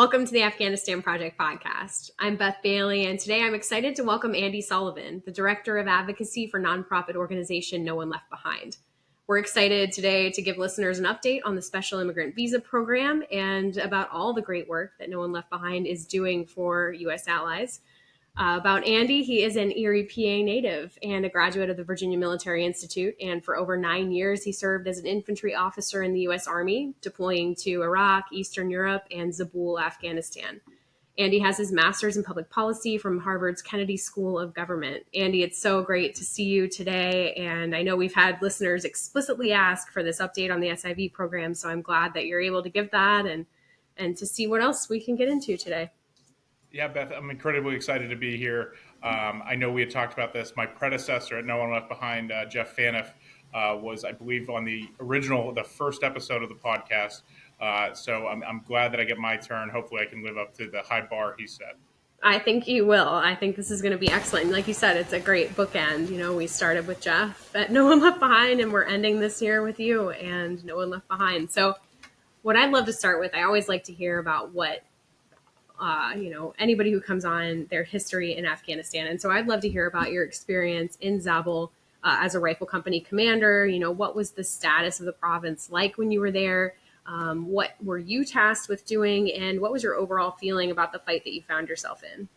Welcome to the Afghanistan Project Podcast. I'm Beth Bailey, and today I'm excited to welcome Andy Sullivan, the Director of Advocacy for nonprofit organization No One Left Behind. We're excited today to give listeners an update on the Special Immigrant Visa Program and about all the great work that No One Left Behind is doing for U.S. allies. About Andy, he is an Erie, PA native and a graduate of the Virginia Military Institute. And for over 9 years, he served as an infantry officer in the U.S. Army, deploying to Iraq, Eastern Europe, and Zabul, Afghanistan. Andy has his master's in public policy from Harvard's Kennedy School of Government. Andy, it's so great to see you today. And I know we've had listeners explicitly ask for this update on the SIV program. So I'm glad that you're able to give that and to see what else we can get into today. Yeah, Beth, I'm incredibly excited to be here. I know we had talked about this. My predecessor at No One Left Behind, Jeff Faniff, was, I believe, on the first episode of the podcast. So I'm glad that I get my turn. Hopefully I can live up to the high bar he set. I think you will. I think this is going to be excellent. Like you said, it's a great bookend. You know, we started with Jeff at No One Left Behind, and we're ending this year with you and No One Left Behind. So what I'd love to start with, I always like to hear about what anybody who comes on, their history in Afghanistan. And so I'd love to hear about your experience in Zabul as a rifle company commander. You know, what was the status of the province like when you were there? What were you tasked with doing? And what was your overall feeling about the fight that you found yourself in?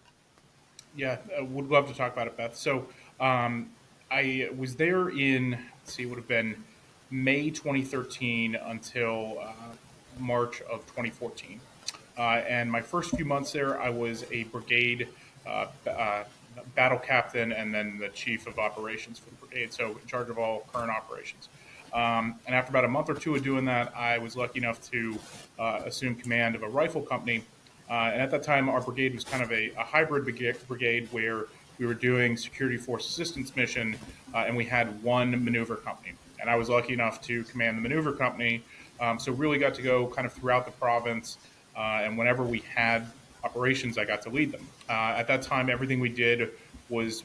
Yeah, I would love to talk about it, Beth. So I was there in, it would have been May 2013 until March of 2014. And my first few months there, I was a brigade battle captain and then the chief of operations for the brigade, so in charge of all current operations. And after about a month or two of doing that, I was lucky enough to assume command of a rifle company. And at that time, our brigade was kind of a hybrid brigade where we were doing security force assistance mission, and we had one maneuver company. And I was lucky enough to command the maneuver company, so really got to go kind of throughout the province. And whenever we had operations, I got to lead them. At that time, everything we did was,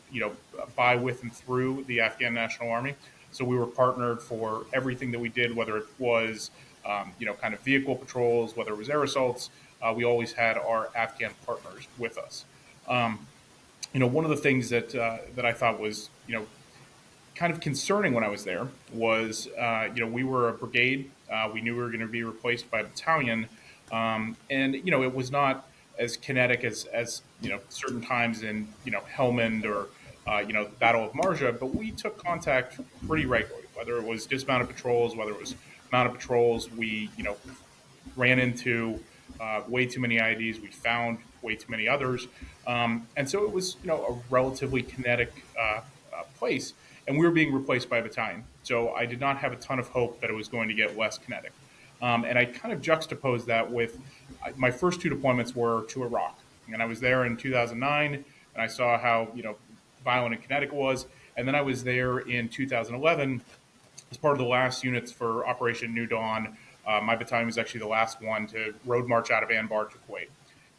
by, with, and through the Afghan National Army. So we were partnered for everything that we did, whether it was, kind of vehicle patrols, whether it was air assaults. We always had our Afghan partners with us. One of the things that I thought was, kind of concerning when I was there was, we were a brigade. We knew we were going to be replaced by a battalion. And it was not as kinetic as certain times in, Helmand or, the Battle of Marja, but we took contact pretty regularly, whether it was dismounted patrols, whether it was mounted patrols. We, ran into way too many IEDs. We found way too many others. And so it was, a relatively kinetic place, and we were being replaced by a battalion. So I did not have a ton of hope that it was going to get less kinetic. And I kind of juxtaposed that with my first two deployments were to Iraq. And I was there in 2009, and I saw how, violent and kinetic it was. And then I was there in 2011 as part of the last units for Operation New Dawn. My battalion was actually the last one to road march out of Anbar to Kuwait.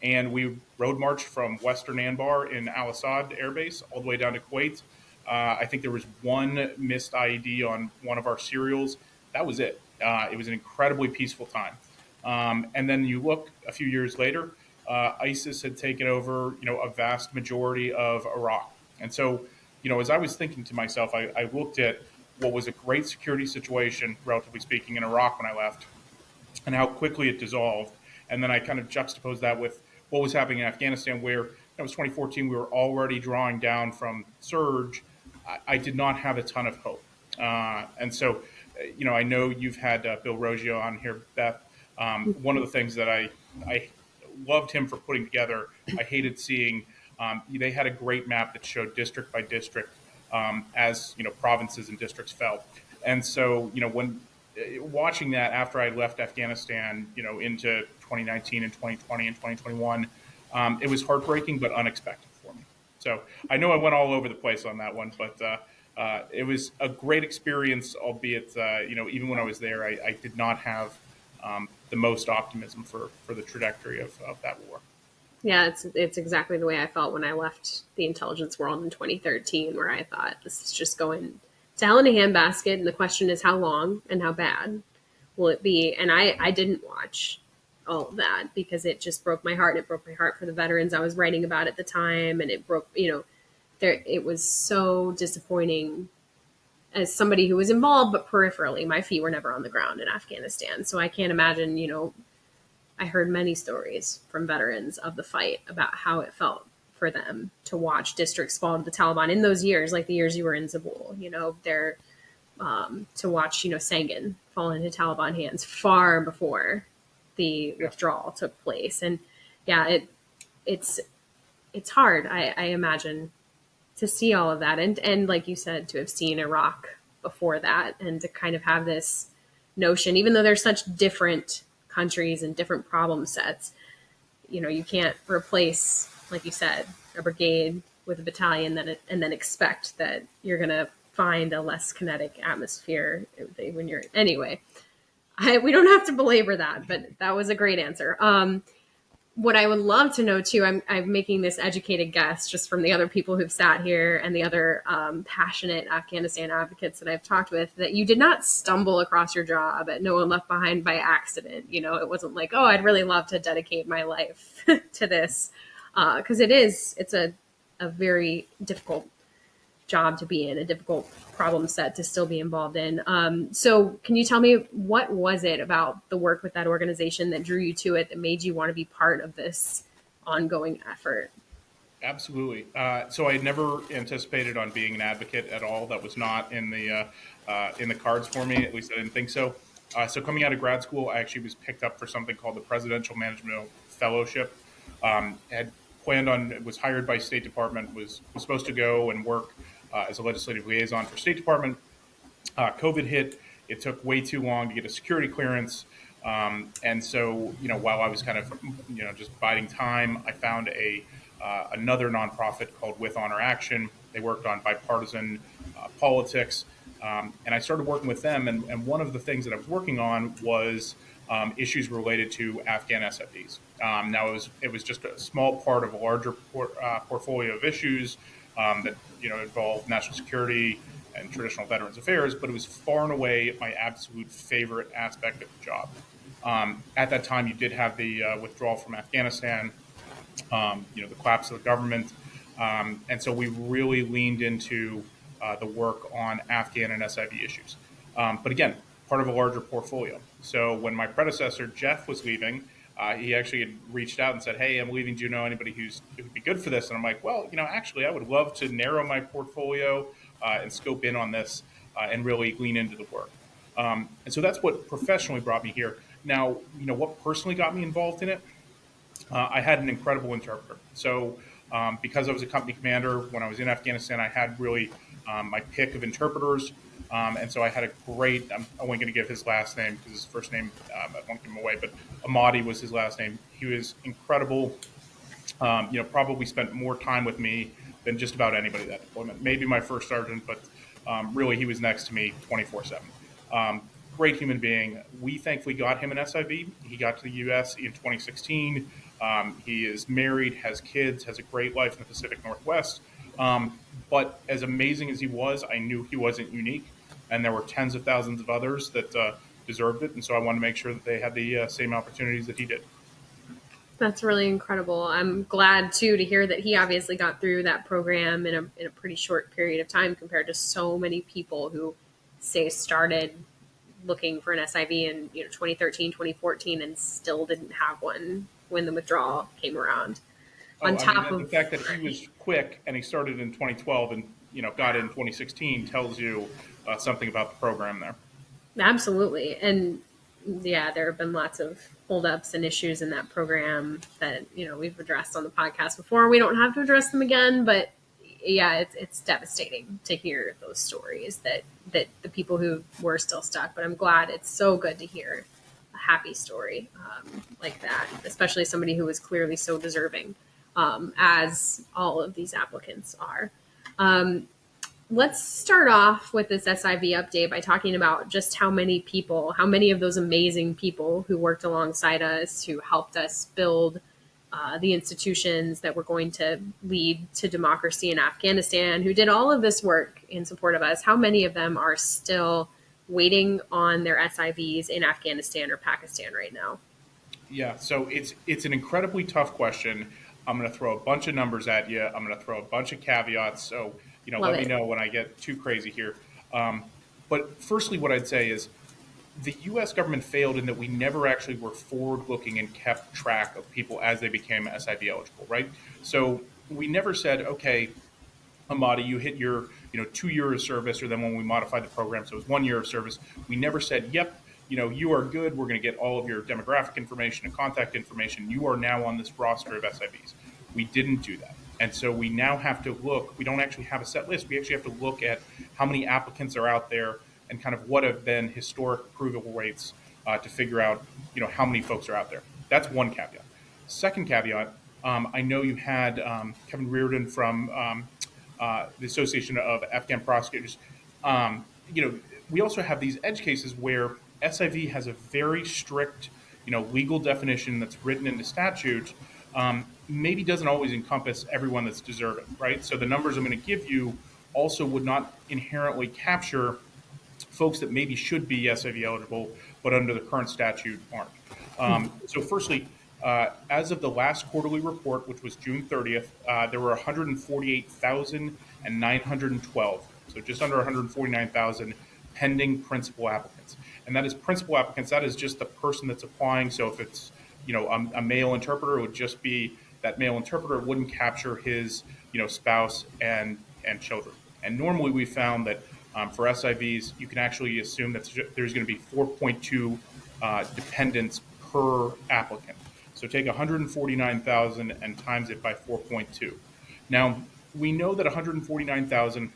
And we road marched from Western Anbar in Al Asad Air Base all the way down to Kuwait. I think there was one missed IED on one of our serials. That was it. It was an incredibly peaceful time. And then you look a few years later, ISIS had taken over, a vast majority of Iraq. And so, as I was thinking to myself, I looked at what was a great security situation, relatively speaking, in Iraq when I left, and how quickly it dissolved. And then I kind of juxtaposed that with what was happening in Afghanistan, where it was 2014, we were already drawing down from surge. I did not have a ton of hope. And so, I know you've had Bill Roggio on here, Beth. One of the things that I loved him for putting together, I hated seeing, they had a great map that showed district by district as, provinces and districts fell. And so, when watching that after I left Afghanistan, into 2019 and 2020 and 2021, it was heartbreaking but unexpected for me. So I know I went all over the place on that one, but it was a great experience, albeit, even when I was there, I did not have the most optimism for the trajectory of that war. Yeah, it's exactly the way I felt when I left the intelligence world in 2013, where I thought this is just going to hell in a handbasket, and the question is how long and how bad will it be? And I didn't watch all of that, because it just broke my heart. It broke my heart for the veterans I was writing about at the time. And it broke, it was so disappointing as somebody who was involved, but peripherally. My feet were never on the ground in Afghanistan. So I can't imagine, I heard many stories from veterans of the fight about how it felt for them to watch districts fall to the Taliban in those years, like the years you were in Zabul, to watch, Sangin fall into Taliban hands far before the withdrawal took place. And it's hard, I imagine, to see all of that. And like you said, to have seen Iraq before that, and to kind of have this notion, even though there's such different countries and different problem sets, you can't replace, like you said, a brigade with a battalion and then expect that you're going to find a less kinetic atmosphere when you're, anyway, we don't have to belabor that, but that was a great answer. What I would love to know too, I'm making this educated guess just from the other people who've sat here and the other passionate Afghanistan advocates that I've talked with, that you did not stumble across your job at No One Left Behind by accident. It wasn't like, oh, I'd really love to dedicate my life to this, because it's a very difficult job to be in, a difficult problem set to still be involved in. So can you tell me, what was it about the work with that organization that drew you to it, that made you want to be part of this ongoing effort? Absolutely. So I never anticipated on being an advocate at all. That was not in the cards for me. At least I didn't think so. So coming out of grad school, I actually was picked up for something called the Presidential Management Fellowship. Had planned on, was hired by State Department, was supposed to go and work as a legislative liaison for State Department. COVID hit. It took way too long to get a security clearance. And so, while I was kind of, just biding time, I found another nonprofit called With Honor Action. They worked on bipartisan politics. And I started working with them. And one of the things that I was working on was issues related to Afghan SFDs. Now, it was just a small part of a larger portfolio of issues that involved national security and traditional veterans affairs, but it was far and away my absolute favorite aspect of the job. At that time, you did have the withdrawal from Afghanistan, the collapse of the government, and so we really leaned into the work on Afghan and SIV issues. But again, part of a larger portfolio. So when my predecessor, Jeff, was leaving, he actually had reached out and said, "Hey, I'm leaving. Do you know anybody who would be good for this?" And I'm like, "Well, actually, I would love to narrow my portfolio and scope in on this and really lean into the work." And so that's what professionally brought me here. Now, what personally got me involved in it? I had an incredible interpreter. So because I was a company commander when I was in Afghanistan, I had really my pick of interpreters. And so I had a great, I'm only going to give his last name because his first name, I won't give him away, but Ahmadi was his last name. He was incredible, probably spent more time with me than just about anybody that deployment. Maybe my first sergeant, but really he was next to me 24/7. Great human being. We thankfully got him an SIV. He got to the U.S. in 2016. He is married, has kids, has a great life in the Pacific Northwest. But as amazing as he was, I knew he wasn't unique. And there were tens of thousands of others that deserved it. And so I wanted to make sure that they had the same opportunities that he did. That's really incredible. I'm glad, too, to hear that he obviously got through that program in a pretty short period of time compared to so many people who, say, started looking for an SIV in 2013, 2014 and still didn't have one when the withdrawal came around. The fact that he was quick and he started in 2012 and got in 2016 tells you something about the program there. Absolutely. And yeah, there have been lots of holdups and issues in that program that we've addressed on the podcast before. We don't have to address them again, but yeah, it's devastating to hear those stories that the people who were still stuck. But I'm glad, it's so good to hear a happy story like that, especially somebody who was clearly so deserving, as all of these applicants are. Let's start off with this SIV update by talking about just how many of those amazing people who worked alongside us, who helped us build the institutions that were going to lead to democracy in Afghanistan, who did all of this work in support of us, how many of them are still waiting on their SIVs in Afghanistan or Pakistan right now? Yeah, so it's an incredibly tough question. I'm going to throw a bunch of numbers at you. I'm going to throw a bunch of caveats. So, Love let me it. know when I get too crazy here. But firstly, what I'd say is the U.S. government failed in that we never actually were forward-looking and kept track of people as they became SIV eligible, right? So we never said, okay, Amadi, you hit your 2 years of service, or then when we modified the program, so it was 1 year of service. We never said, yep, you are good. We're going to get all of your demographic information and contact information. You are now on this roster of SIVs. We didn't do that. And so we now have to look. We don't actually have a set list. We actually have to look at how many applicants are out there and kind of what have been historic approval rates to figure out how many folks are out there. That's one caveat. Second caveat, I know you had Kevin Reardon from the Association of Afghan Prosecutors. We also have these edge cases where SIV has a very strict, legal definition that's written into statute. Maybe doesn't always encompass everyone that's deserving, right? So the numbers I'm going to give you also would not inherently capture folks that maybe should be SIV eligible, but under the current statute aren't. So firstly, as of the last quarterly report, which was June 30th, there were 148,912, so just under 149,000 pending principal applicants. And that is principal applicants. That is just the person that's applying. So if it's a male interpreter, it would just be that male interpreter. It wouldn't capture his spouse and children. And normally we found that for SIVs, you can actually assume that there's going to be 4.2 dependents per applicant. So take 149,000 and times it by 4.2. Now, we know that 149,000,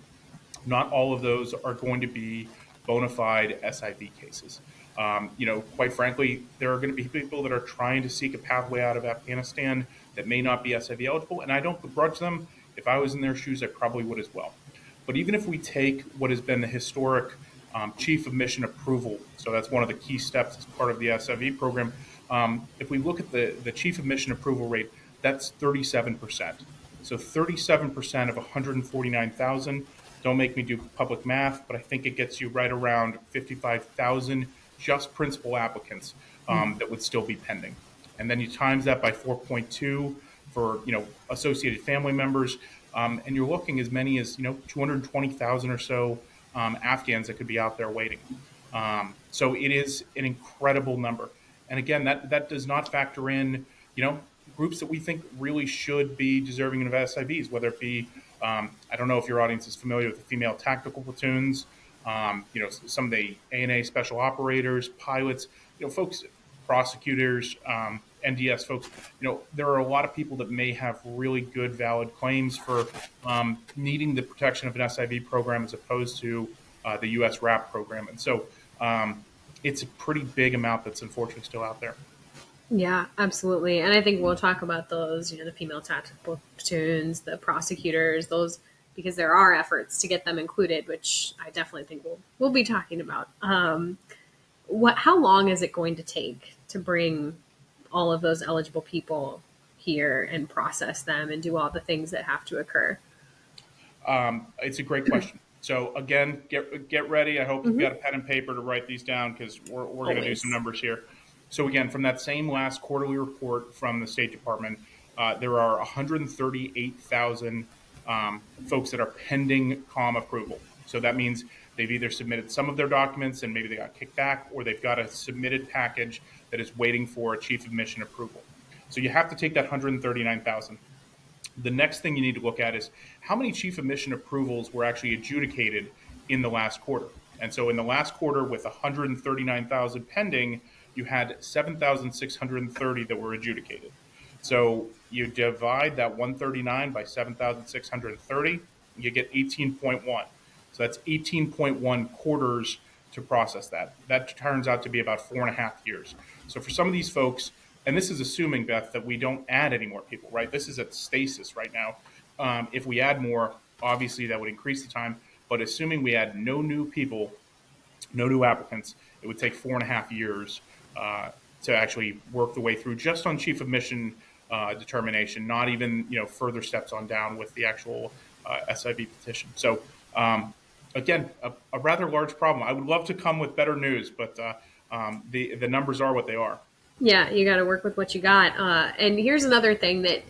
not all of those are going to be bona fide SIV cases. Quite frankly, there are going to be people that are trying to seek a pathway out of Afghanistan that may not be SIV eligible, and I don't begrudge them. If I was in their shoes, I probably would as well. But even if we take what has been the historic chief of mission approval, so that's one of the key steps as part of the SIV program, if we look at the chief of mission approval rate, that's 37%. So 37% of 149,000, don't make me do public math, but I think it gets you right around 55,000 just principal applicants that would still be pending. And then you times that by 4.2 for associated family members, and you're looking as many as 220,000 or so Afghans that could be out there waiting. So it is an incredible number. And again, that does not factor in groups that we think really should be deserving of SIVs, whether it be I don't know if your audience is familiar with the female tactical platoons, some of the ANA special operators, pilots, folks, prosecutors, NDS folks. There are a lot of people that may have really good, valid claims for needing the protection of an SIV program as opposed to the U.S. RAP program. And so it's a pretty big amount that's unfortunately still out there. Yeah, absolutely. And I think we'll talk about those, the female tactical platoons, the prosecutors, those, because there are efforts to get them included, which I definitely think we'll be talking about. How long is it going to take to bring all of those eligible people here and process them and do all the things that have to occur? It's a great question. So again, get ready. I hope you've got a pen and paper to write these down, because we're going to do some numbers here. So again, from that same last quarterly report from the State Department, there are 138,000 folks that are pending COM approval. So that means they've either submitted some of their documents and maybe they got kicked back, or they've got a submitted package that is waiting for a chief of mission approval. So you have to take that 139,000. The next thing you need to look at is how many chief of mission approvals were actually adjudicated in the last quarter. And so in the last quarter, with 139,000 pending, you had 7,630 that were adjudicated. So you divide that 139 by 7,630, you get 18.1. So that's 18.1 quarters to process that. That turns out to be about 4.5 years. So for some of these folks, and this is assuming, Beth, that we don't add any more people, right? This is at stasis right now. If we add more, obviously that would increase the time. But assuming we add no new people, no new applicants, it would take 4.5 years to actually work the way through just on chief of mission determination, not even further steps on down with the actual SIV petition. So again, a rather large problem. I would love to come with better news, but the numbers are what they are. Yeah, you got to work with what you got. And here's another thing that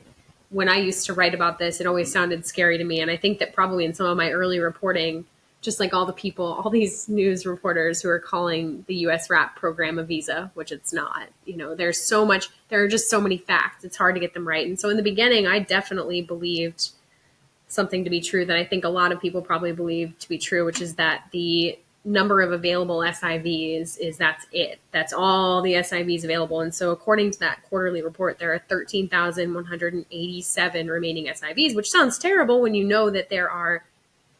when I used to write about this, it always sounded scary to me. And I think that probably in some of my early reporting, just like all the people, all these news reporters who are calling the US RAP program a visa, which it's not. There's so much, there are just so many facts. It's hard to get them right. And so in the beginning, I definitely believed something to be true that I think a lot of people probably believe to be true, which is that the number of available SIVs is that's it. That's all the SIVs available. And so according to that quarterly report, there are 13,187 remaining SIVs, which sounds terrible when you know that there are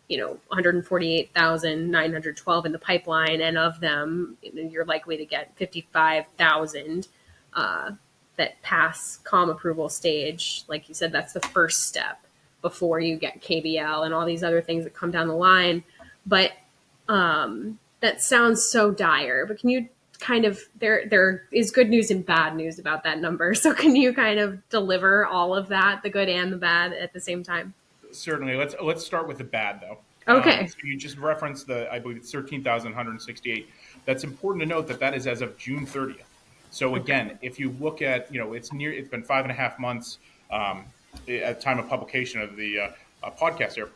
148,912 in the pipeline, and of them, you're likely to get 55,000 that pass COM approval stage. Like you said, that's the first step before you get KBL and all these other things that come down the line. But that sounds so dire. But can you kind of, there is good news and bad news about that number. So can you kind of deliver all of that, the good and the bad, at the same time? Certainly. Let's start with the bad, though. Okay. So you just referenced I believe it's 13,168. That's important to note that is as of June 30th. So again, if you look at, it's been 5.5 months at the time of publication of the podcast here.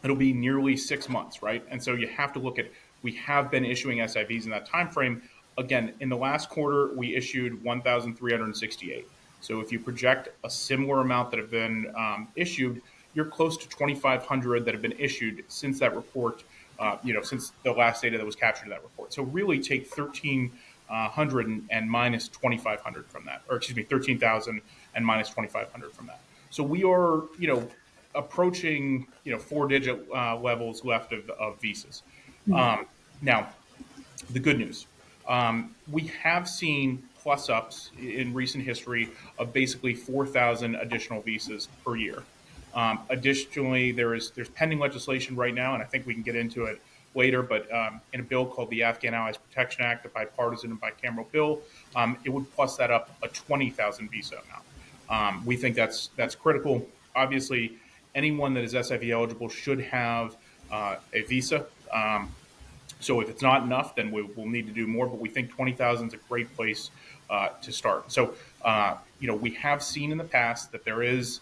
It'll be nearly 6 months, right? And so you have to look at, we have been issuing SIVs in that time frame. Again, in the last quarter, we issued 1,368. So if you project a similar amount that have been issued, you're close to 2,500 that have been issued since that report, since the last data that was captured in that report. So really take 1,300 and minus 2,500 from that, or excuse me, 13,000 and minus 2,500 from that. So we are, approaching, 4-digit levels left of visas. Now, the good news, we have seen plus ups in recent history of basically 4,000 additional visas per year. Additionally, there's pending legislation right now, and I think we can get into it later, but in a bill called the Afghan Allies Protection Act, a bipartisan and bicameral bill, it would plus that up a 20,000 visa amount. We think that's critical. Obviously, anyone that is SIV eligible should have a visa. So if it's not enough, then we'll need to do more, but we think 20,000 is a great place to start. So, we have seen in the past that there is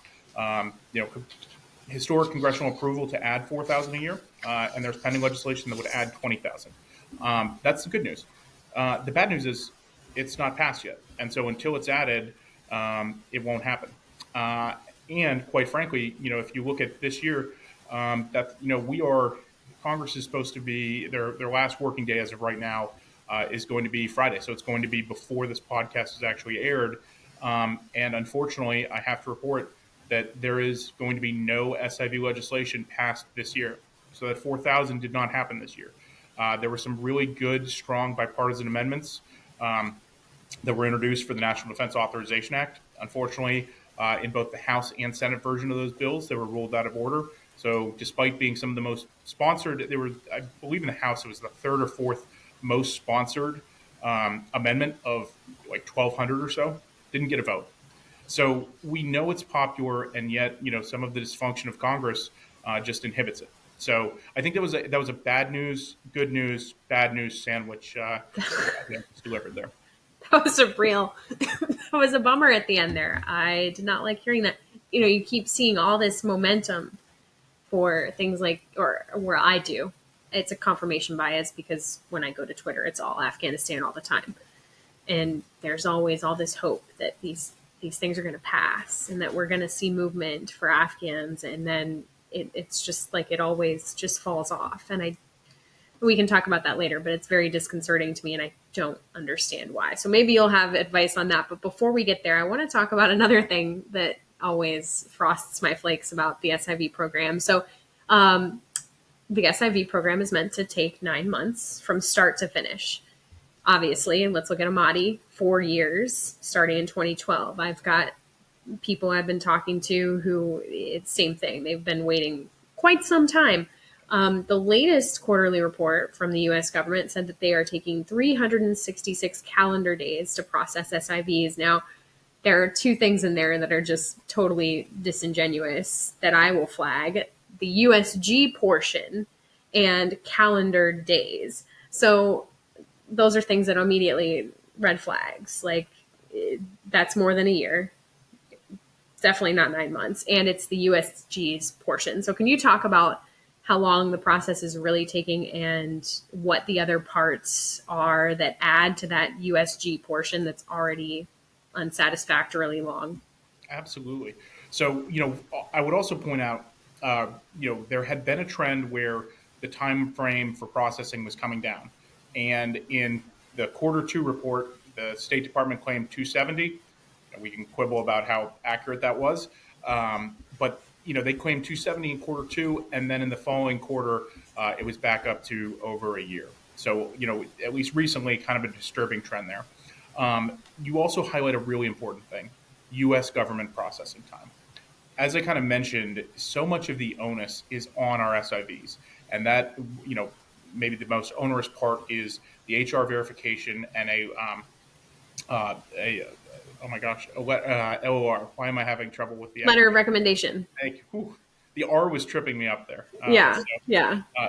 historic congressional approval to add 4,000 a year, and there's pending legislation that would add 20,000. That's the good news. The bad news is it's not passed yet, and so until it's added, it won't happen. And quite frankly, if you look at this year, Congress is supposed to be their last working day as of right now is going to be Friday, so it's going to be before this podcast is actually aired. And unfortunately, I have to report that there is going to be no SIV legislation passed this year. So that 4,000 did not happen this year. There were some really good, strong bipartisan amendments that were introduced for the National Defense Authorization Act. Unfortunately, in both the House and Senate version of those bills, they were ruled out of order. So despite being some of the most sponsored, I believe in the House, it was the third or fourth most sponsored amendment of like 1,200 or so, didn't get a vote. So we know it's popular, and yet, some of the dysfunction of Congress just inhibits it. So I think that was a bad news, good news, bad news sandwich delivered there. That was a bummer at the end there. I did not like hearing that. You keep seeing all this momentum for things like, or where I do, it's a confirmation bias because when I go to Twitter, it's all Afghanistan all the time. And there's always all this hope that these things are going to pass and that we're going to see movement for Afghans. And then it's just like it always just falls off. And we can talk about that later, but it's very disconcerting to me and I don't understand why. So maybe you'll have advice on that. But before we get there, I want to talk about another thing that always frosts my flakes about the SIV program. So the SIV program is meant to take 9 months from start to finish. Obviously, and let's look at Amadi, 4 years starting in 2012. I've got people I've been talking to who it's same thing. They've been waiting quite some time. The latest quarterly report from the U.S. government said that they are taking 366 calendar days to process SIVs. Now, there are two things in there that are just totally disingenuous that I will flag. The USG portion and calendar days. So those are things that immediately red flags. Like, that's more than a year. Definitely not 9 months. And it's the USG's portion. So can you talk about how long the process is really taking and what the other parts are that add to that USG portion that's already unsatisfactorily long? Absolutely. So, I would also point out, there had been a trend where the time frame for processing was coming down. And in the Q2 report, the State Department claimed 270. We can quibble about how accurate that was. But they claimed 270 in Q2, and then in the following quarter, it was back up to over a year. So, at least recently, kind of a disturbing trend there. You also highlight a really important thing: U.S. government processing time. As I kind of mentioned, so much of the onus is on our SIVs, and that, maybe the most onerous part is the HR verification and LOR. Why am I having trouble with the letter of recommendation? Thank you. Whew. The R was tripping me up there.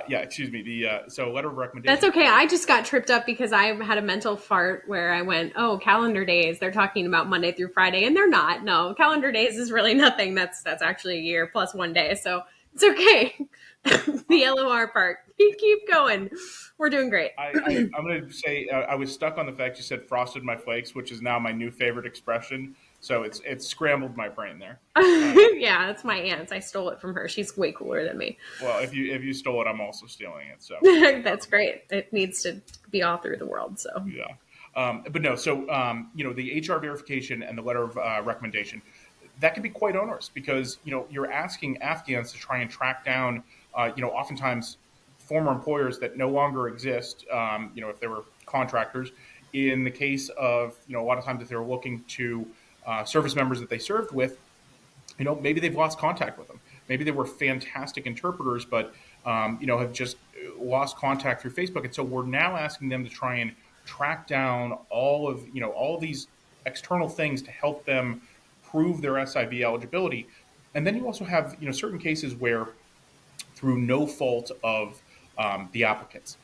Excuse me. So letter of recommendation. That's okay. I just got tripped up because I had a mental fart where I went, oh, calendar days. They're talking about Monday through Friday, and they're not. No, calendar days is really nothing. That's actually a year plus 1 day. So it's okay. The LOR part. Keep going. We're doing great. I'm going to say I was stuck on the fact you said frosted my flakes, which is now my new favorite expression. So it's scrambled my brain there. Yeah, that's my aunt's. I stole it from her. She's way cooler than me. Well, if you stole it, I'm also stealing it. So that's great. It needs to be all through the world. So yeah, but no. So the HR verification and the letter of recommendation, that can be quite onerous because you're asking Afghans to try and track down oftentimes former employers that no longer exist. If they were contractors. In the case of a lot of times if they're looking to service members that they served with, maybe they've lost contact with them. Maybe they were fantastic interpreters, but have just lost contact through Facebook. And so we're now asking them to try and track down all of these external things to help them prove their SIV eligibility. And then you also have certain cases where, through no fault of the applicants,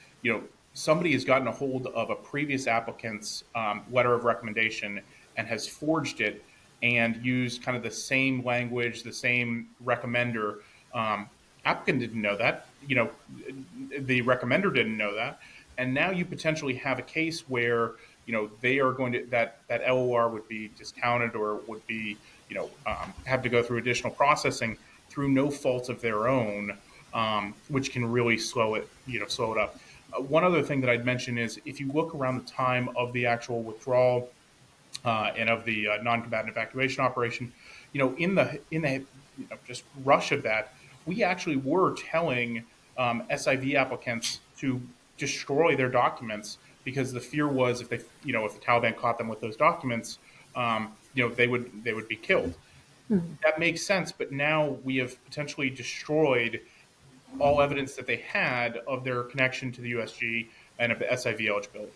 somebody has gotten a hold of a previous applicant's letter of recommendation and has forged it and used kind of the same language, the same recommender. Applicant didn't know that. The recommender didn't know that. And now you potentially have a case where, they are going to, that LOR would be discounted or would be, have to go through additional processing through no fault of their own, which can really slow it up. One other thing that I'd mention is if you look around the time of the actual withdrawal and of the non-combatant evacuation operation, in the just rush of that, we actually were telling SIV applicants to destroy their documents because the fear was if the Taliban caught them with those documents, they would be killed. Mm-hmm. That makes sense, but now we have potentially destroyed all evidence that they had of their connection to the USG and of the SIV eligibility.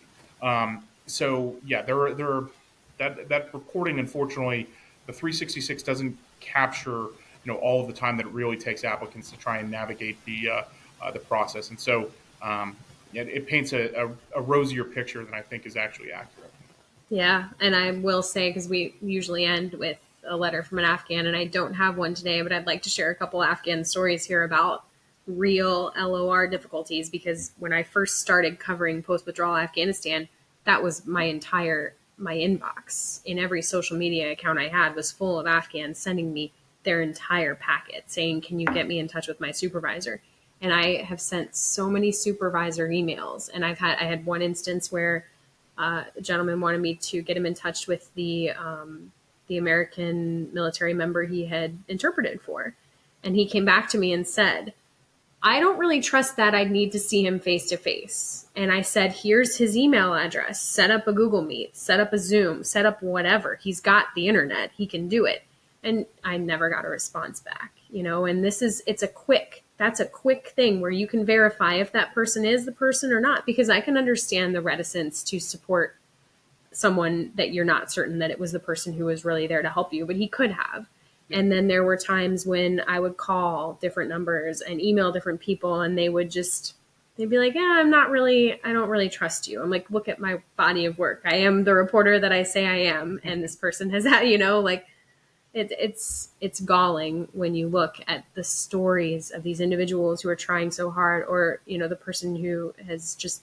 That reporting, unfortunately, the 366 doesn't capture all of the time that it really takes applicants to try and navigate the process, and so it paints a rosier picture than I think is actually accurate. Yeah, and I will say, because we usually end with a letter from an Afghan, and I don't have one today, but I'd like to share a couple Afghan stories here about real LOR difficulties, because when I first started covering post-withdrawal Afghanistan, that was my inbox in every social media account I had was full of Afghans sending me their entire packet saying, can you get me in touch with my supervisor? And I have sent so many supervisor emails, and I had one instance where a gentleman wanted me to get him in touch with the American military member he had interpreted for. And he came back to me and said, I don't really trust that. I'd need to see him face to face. And I said, here's his email address. Set up a Google Meet, set up a Zoom, set up whatever. He's got the internet. He can do it. And I never got a response back, and that's a quick thing where you can verify if that person is the person or not, because I can understand the reticence to support someone that you're not certain that it was the person who was really there to help you, but he could have. And then there were times when I would call different numbers and email different people, and they would just they'd be like, yeah, I don't really trust you. I'm like, look at my body of work. I am the reporter that I say I am. And this person has had, like it's galling when you look at the stories of these individuals who are trying so hard, or, the person who has just,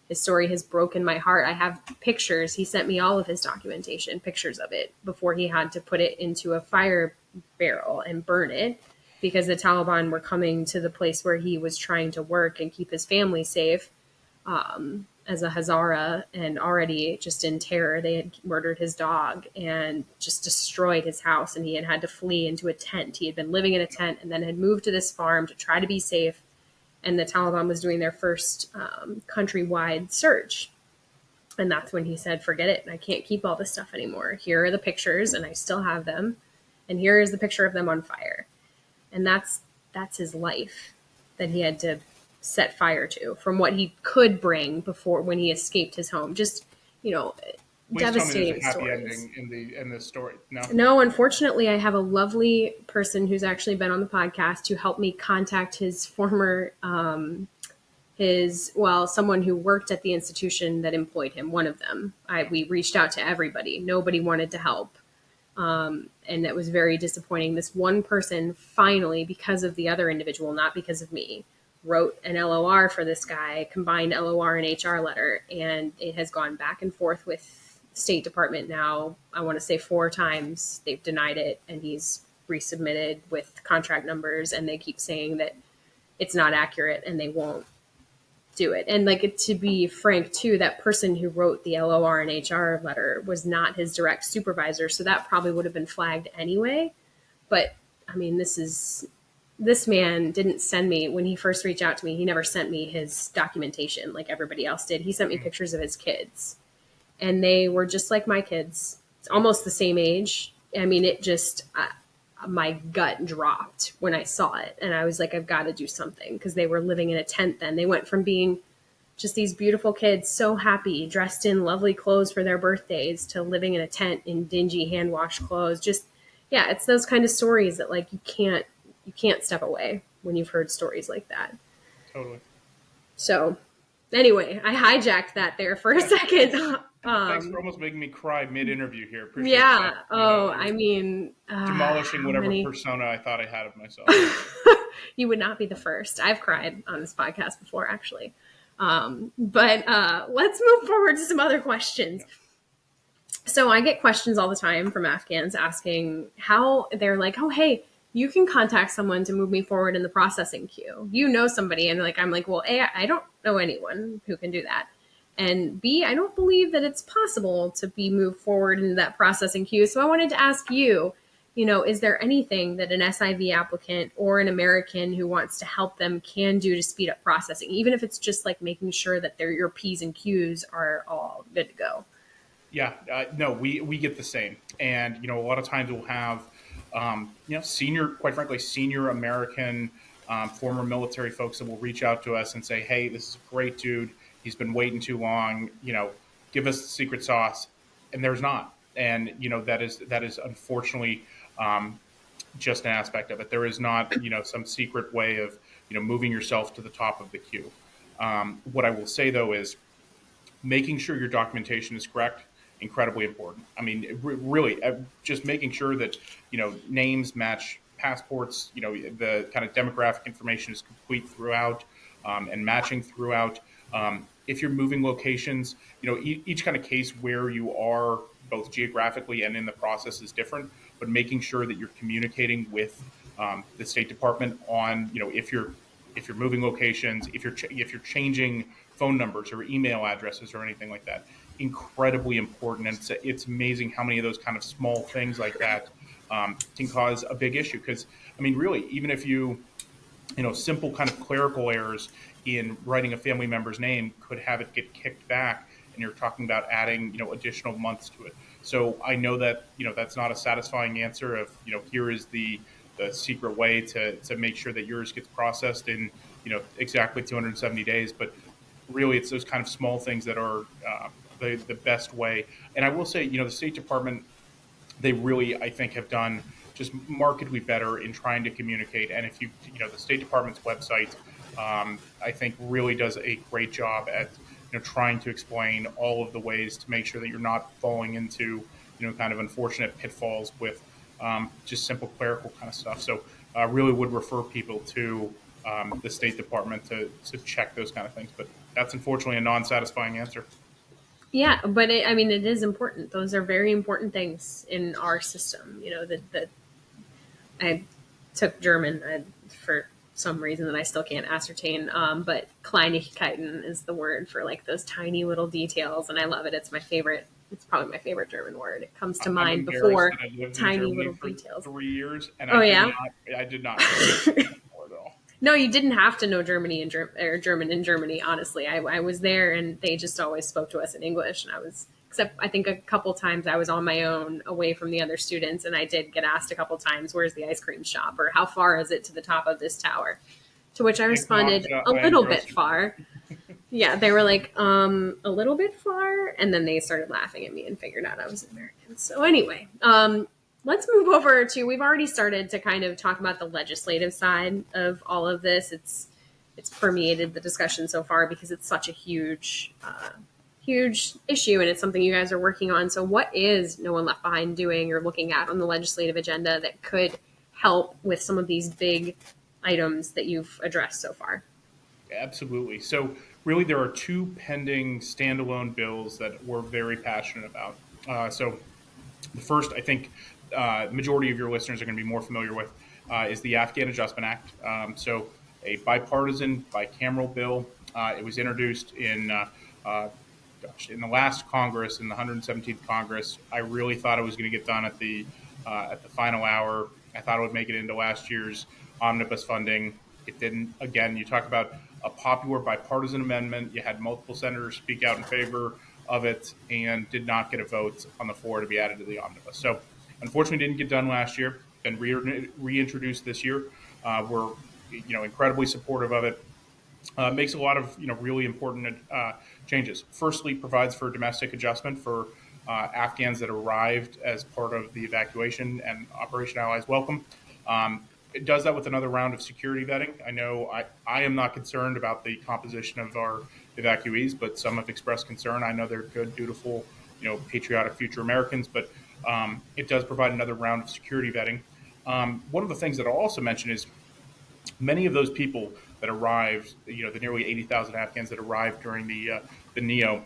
his story has broken my heart. I have pictures. He sent me all of his documentation, pictures of it before he had to put it into a fire barrel and burn it, because the Taliban were coming to the place where he was trying to work and keep his family safe, as a Hazara, and already just in terror. They had murdered his dog and just destroyed his house, and he had to flee into a tent. He had been living in a tent and then had moved to this farm to try to be safe, and the Taliban was doing their first countrywide search. And that's when he said, forget it, I can't keep all this stuff anymore. Here are the pictures, and I still have them, and here is the picture of them on fire. And that's his life that he had to set fire to, from what he could bring before, when he escaped his home. Just, devastating stories. Ending in this story. No, unfortunately, I have a lovely person who's actually been on the podcast who helped me contact his former, someone who worked at the institution that employed him. One of them. We reached out to everybody. Nobody wanted to help. And that was very disappointing. This one person finally, because of the other individual, not because of me, wrote an LOR for this guy, combined LOR and HR letter, and it has gone back and forth with State Department now. I want to say 4 times they've denied it, and he's resubmitted with contract numbers, and they keep saying that it's not accurate and they won't do it. And to be frank too, that person who wrote the LOR and HR letter was not his direct supervisor, so that probably would have been flagged anyway. But I mean, this man didn't send me, when he first reached out to me, he never sent me his documentation like everybody else did. He sent me pictures of his kids, and they were just like my kids. It's almost the same age. I mean, it just, my gut dropped when I saw it. And I was like, I've got to do something, because they were living in a tent then. They went from being just these beautiful kids, so happy, dressed in lovely clothes for their birthdays, to living in a tent in dingy hand washed clothes. Just, yeah, it's those kind of stories that you can't step away when you've heard stories like that. Totally. So anyway, I hijacked that there for a second. Thanks for almost making me cry mid-interview here. Appreciate yeah. that. I mean, demolishing whatever persona I thought I had of myself. You would not be the first. I've cried on this podcast before, actually. But let's move forward to some other questions. Yeah. So I get questions all the time from Afghans asking how they're like, oh, hey, you can contact someone to move me forward in the processing queue. You know somebody. And I'm like, well, A, I don't know anyone who can do that. And B, I don't believe that it's possible to be moved forward into that processing queue. So I wanted to ask you, is there anything that an SIV applicant or an American who wants to help them can do to speed up processing, even if it's just making sure that your P's and Q's are all good to go? Yeah, no, we get the same. And, a lot of times we'll have, senior American, former military folks that will reach out to us and say, hey, this is a great dude. He's been waiting too long, give us the secret sauce. And there's not. And, that is unfortunately just an aspect of it. There is not, some secret way of, moving yourself to the top of the queue. What I will say, though, is making sure your documentation is correct, incredibly important. I mean, really, just making sure that, names match passports, the kind of demographic information is complete throughout, and matching throughout. If you're moving locations, each kind of case where you are both geographically and in the process is different, but making sure that you're communicating with the State Department on, if you're moving locations, if you're changing phone numbers or email addresses or anything like that, incredibly important. And it's amazing how many of those kind of small things like that can cause a big issue. Because, I mean, really, even if simple kind of clerical errors in writing a family member's name could have it get kicked back, and you're talking about adding, additional months to it. So I know that, that's not a satisfying answer of, here is the secret way to make sure that yours gets processed in, exactly 270 days. But really, it's those kind of small things that are the best way. And I will say, the State Department, they really, I think, have done just markedly better in trying to communicate. And if the State Department's website, I think really does a great job at trying to explain all of the ways to make sure that you're not falling into kind of unfortunate pitfalls with just simple clerical kind of stuff. So really would refer people to the State Department to check those kind of things. But that's unfortunately a non-satisfying answer. Yeah, but it is important. Those are very important things in our system. That I took German for some reason that I still can't ascertain. But Kleinigkeiten is the word for like those tiny little details, and I love it. It's my favorite. It's probably my favorite German word. It comes to mind before tiny little details. 3 years, and I did not know at all. No, you didn't have to know German in Germany. Honestly, I was there, and they just always spoke to us in English, and except I think a couple times I was on my own away from the other students, and I did get asked a couple times, "Where's the ice cream shop?" or "How far is it to the top of this tower?" To which I responded, "A little bit far." Yeah, they were like, "A little bit far," and then they started laughing at me and figured out I was American. So anyway, let's move over to, we've already started to kind of talk about the legislative side of all of this. It's permeated the discussion so far because it's such a huge issue, and it's something you guys are working on. So what is No One Left Behind doing or looking at on the legislative agenda that could help with some of these big items that you've addressed so far? Absolutely. So really there are two pending standalone bills that we're very passionate about. So the first, I think, the majority of your listeners are going to be more familiar with, is the Afghan Adjustment Act. So a bipartisan, bicameral bill. It was introduced in the last Congress, in the 117th Congress. I really thought it was going to get done at the final hour. I thought it would make it into last year's omnibus funding. It didn't. Again, you talk about a popular bipartisan amendment. You had multiple senators speak out in favor of it and did not get a vote on the floor to be added to the omnibus. So unfortunately didn't get done last year. Been reintroduced this year. We're incredibly supportive of it. Makes a lot of really important changes. Firstly, provides for domestic adjustment for Afghans that arrived as part of the evacuation and Operation Allies Welcome. It does that with another round of security vetting. I know I am not concerned about the composition of our evacuees, but some have expressed concern. I know they're good, beautiful, patriotic future Americans, but it does provide another round of security vetting. One of the things that I'll also mention is many of those people that arrived, the nearly 80,000 Afghans that arrived during the NEO,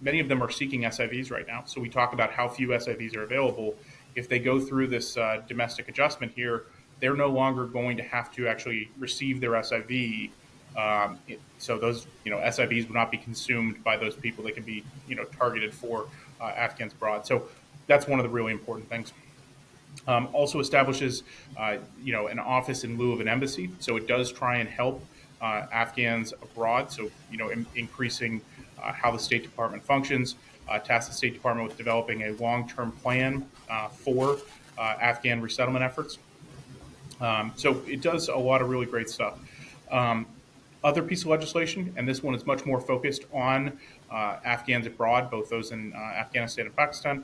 many of them are seeking SIVs right now. So we talk about how few SIVs are available. If they go through this domestic adjustment here, they're no longer going to have to actually receive their SIV. So those, SIVs will not be consumed by those people. They can be, targeted for Afghans abroad. So that's one of the really important things. Also establishes, an office in lieu of an embassy. So it does try and help Afghans abroad. So, increasing how the State Department functions, tasks the State Department with developing a long-term plan for Afghan resettlement efforts. So it does a lot of really great stuff. Other piece of legislation, and this one is much more focused on Afghans abroad, both those in Afghanistan and Pakistan,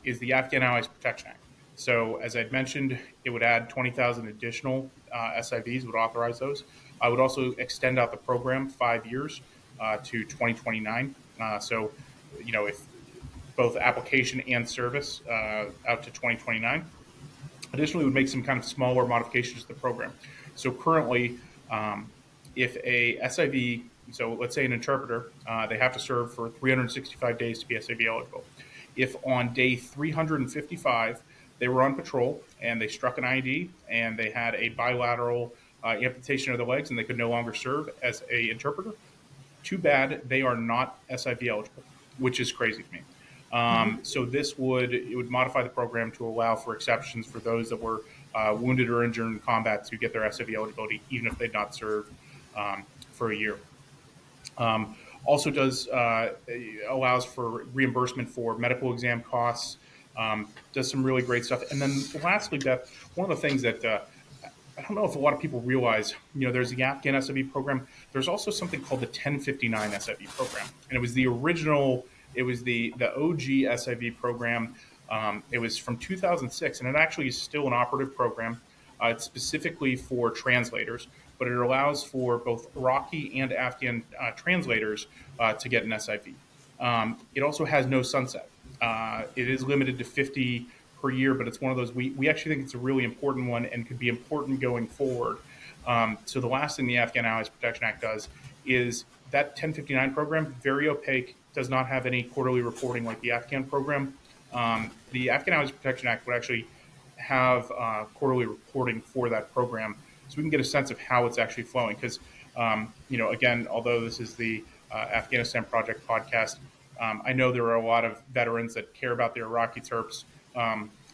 is the Afghan Allies Protection Act. So as I'd mentioned, it would add 20,000 additional SIVs, would authorize those. I would also extend out the program 5 years to 2029. So, if both application and service out to 2029. Additionally, we would make some kind of smaller modifications to the program. So currently, if a SIV, so let's say an interpreter, they have to serve for 365 days to be SIV eligible. If on day 355 they were on patrol and they struck an ID and they had a bilateral amputation of the legs and they could no longer serve as an interpreter, too bad, they are not SIV eligible, which is crazy to me. So it would modify the program to allow for exceptions for those that were wounded or injured in combat to get their SIV eligibility, even if they'd not served for a year. Also allows for reimbursement for medical exam costs, does some really great stuff. And then lastly, Beth, one of the things that I don't know if a lot of people realize, there's the Afghan SIV program. There's also something called the 1059 SIV program. And it was the original, it was the OG SIV program. It was from 2006, and it actually is still an operative program. It's specifically for translators. but it allows for both Iraqi and Afghan translators to get an SIV. It also has no sunset. It is limited to 50 per year, but it's one of those, we actually think it's a really important one and could be important going forward. So the last thing the Afghan Allies Protection Act does is that 1059 program, very opaque, does not have any quarterly reporting like the Afghan program. The Afghan Allies Protection Act would actually have quarterly reporting for that program, so we can get a sense of how it's actually flowing. Because, again, although this is the Afghanistan Project Podcast, I know there are a lot of veterans that care about their Iraqi Terps.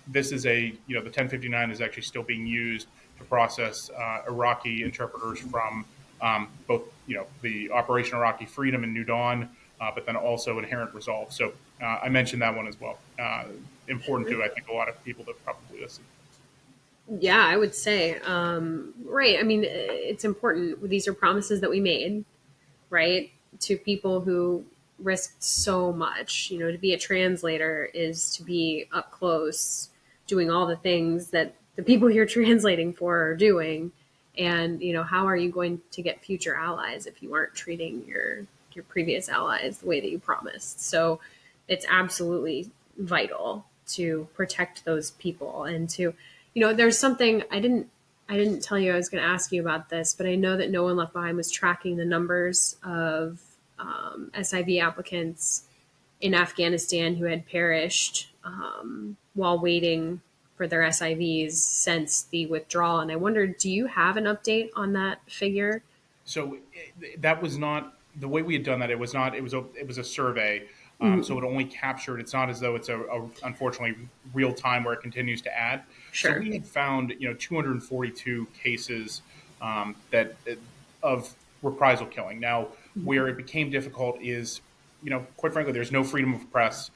This is the 1059 is actually still being used to process Iraqi interpreters from both, the Operation Iraqi Freedom and New Dawn, but then also Inherent Resolve. So I mentioned that one as well. Important to, I think, a lot of people that probably listen. Yeah, I would say, right. I mean, it's important. These are promises that we made, right, to people who risked so much. To be a translator is to be up close, doing all the things that the people you're translating for are doing. And, how are you going to get future allies if you aren't treating your previous allies the way that you promised? So it's absolutely vital to protect those people and to, there's something I didn't tell you I was going to ask you about this, but I know that No One Left Behind was tracking the numbers of SIV applicants in Afghanistan who had perished while waiting for their SIVs since the withdrawal. And I wondered, do you have an update on that figure? So that was not the way we had done that. It was a survey. So it only captured. It's not as though it's a unfortunately real time where it continues to add. Sure. So we had found 242 cases of reprisal killing. Now, where it became difficult is, quite frankly, there's no freedom of press.